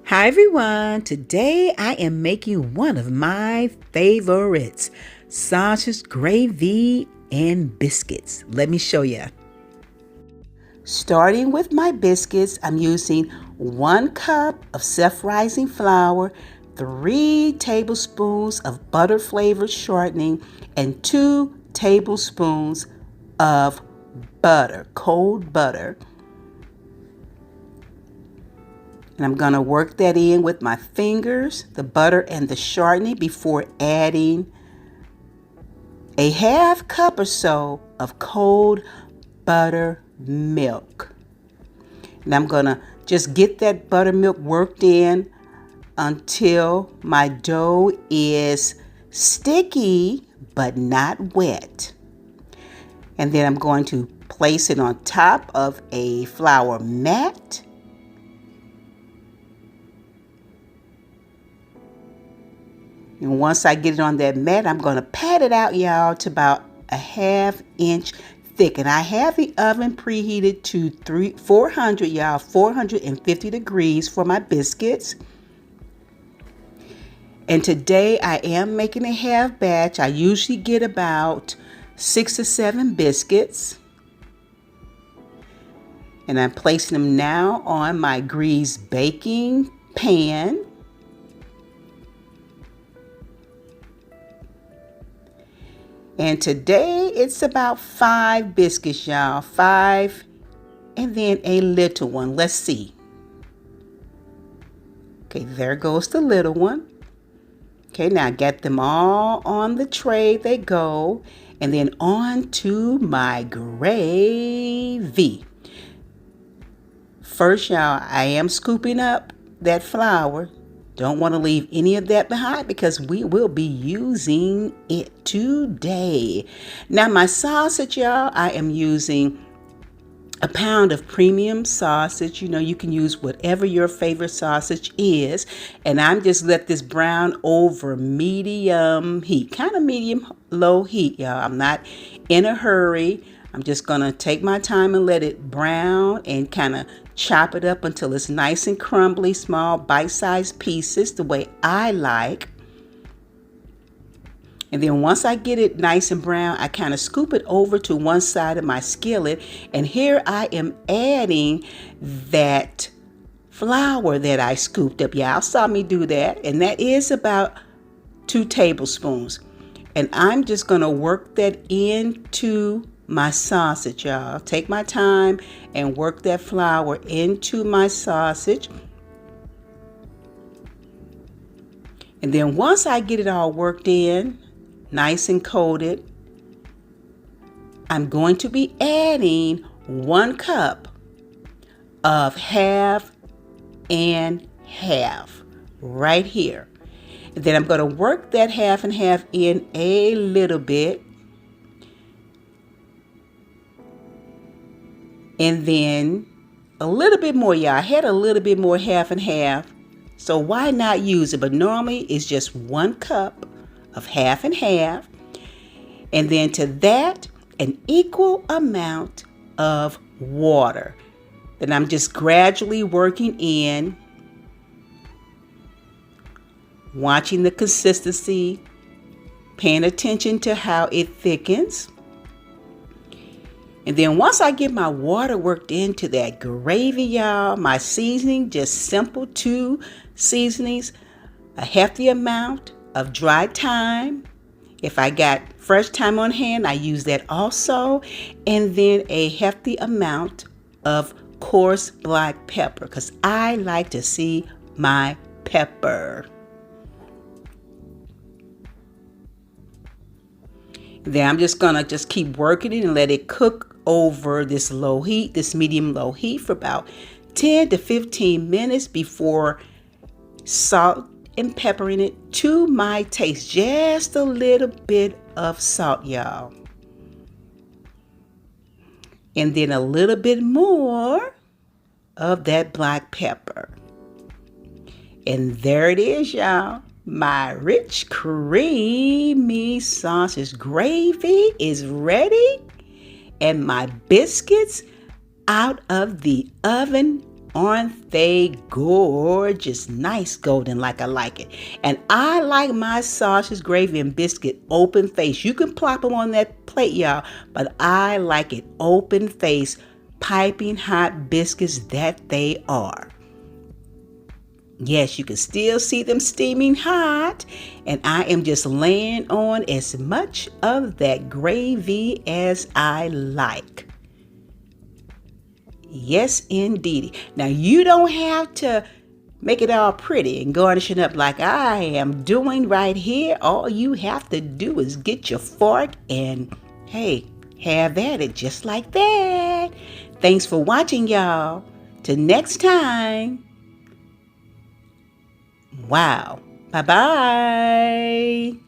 Hi everyone, today I am making one of my favorites, sausage gravy and biscuits. Let me show you. Starting with my biscuits, I'm using 1 cup of self-rising flour, 3 tablespoons of butter flavored shortening, and 2 tablespoons of butter, cold butter. And I'm going to work that in with my fingers, the butter and the shortening, before adding a 1/2 cup or so of cold buttermilk. And I'm going to just get that buttermilk worked in until my dough is sticky but not wet. And then I'm going to place it on top of a flour mat. And once I get it on that mat, I'm going to pat it out, y'all, to about a 1/2 inch thick. And I have the oven preheated to 400, y'all, 450 degrees for my biscuits. And today I am making a half batch. I usually get about 6 or 7 biscuits. And I'm placing them now on my greased baking pan. And today it's about 5 biscuits, y'all. 5 and then a little one. Let's see. Okay, there goes the little one. Okay, now I got them all on the tray. They go. And then on to my gravy. First, y'all, I am scooping up that flour. Don't want to leave any of that behind because we will be using it today. Now my sausage, y'all, I am using a pound of premium sausage. You know, you can use whatever your favorite sausage is. And I'm just let this brown over medium heat, kind of medium low heat, y'all. I'm not in a hurry. I'm just going to take my time and let it brown and kind of chop it up until it's nice and crumbly, small bite-sized pieces, the way I like. And then once I get it nice and brown, I kind of scoop it over to one side of my skillet. And here I am adding that flour that I scooped up. Y'all saw me do that. And that is about 2 tablespoons. And I'm just going to work that into my sausage, y'all. Take my time and work that flour into my sausage. And then once I get it all worked in, nice and coated, I'm going to be adding 1 cup of 1/2 and 1/2 right here. And then I'm going to work that 1/2 and 1/2 in a little bit. And then a little bit more, y'all. I had a little bit more 1/2 and 1/2. So why not use it? But normally it's just 1 cup of 1/2 and 1/2. And then to that, an equal amount of water. Then I'm just gradually working in, watching the consistency, paying attention to how it thickens. And then once I get my water worked into that gravy, y'all, my seasoning, just simple 2 seasonings, a hefty amount of dry thyme. If I got fresh thyme on hand, I use that also. And then a hefty amount of coarse black pepper because I like to see my pepper. Then I'm just gonna keep working it and let it cook over this low heat, this medium low heat, for about 10 to 15 minutes before salt and peppering it to my taste. Just a little bit of salt, y'all. And then a little bit more of that black pepper. And there it is, y'all. My rich, creamy sausage gravy is ready. And my biscuits out of the oven Aren't they gorgeous? Nice golden like I like it. And I like my sausage, gravy, and biscuit open face. You can plop them on that plate, y'all, but I like it open face, piping hot biscuits that they are. Yes, you can still see them steaming hot, and I am just laying on as much of that gravy as I like. Yes, indeedy. Now, you don't have to make it all pretty and garnish it up like I am doing right here. All you have to do is get your fork and, hey, have at it just like that. Thanks for watching, y'all. Till next time. Wow. Bye-bye.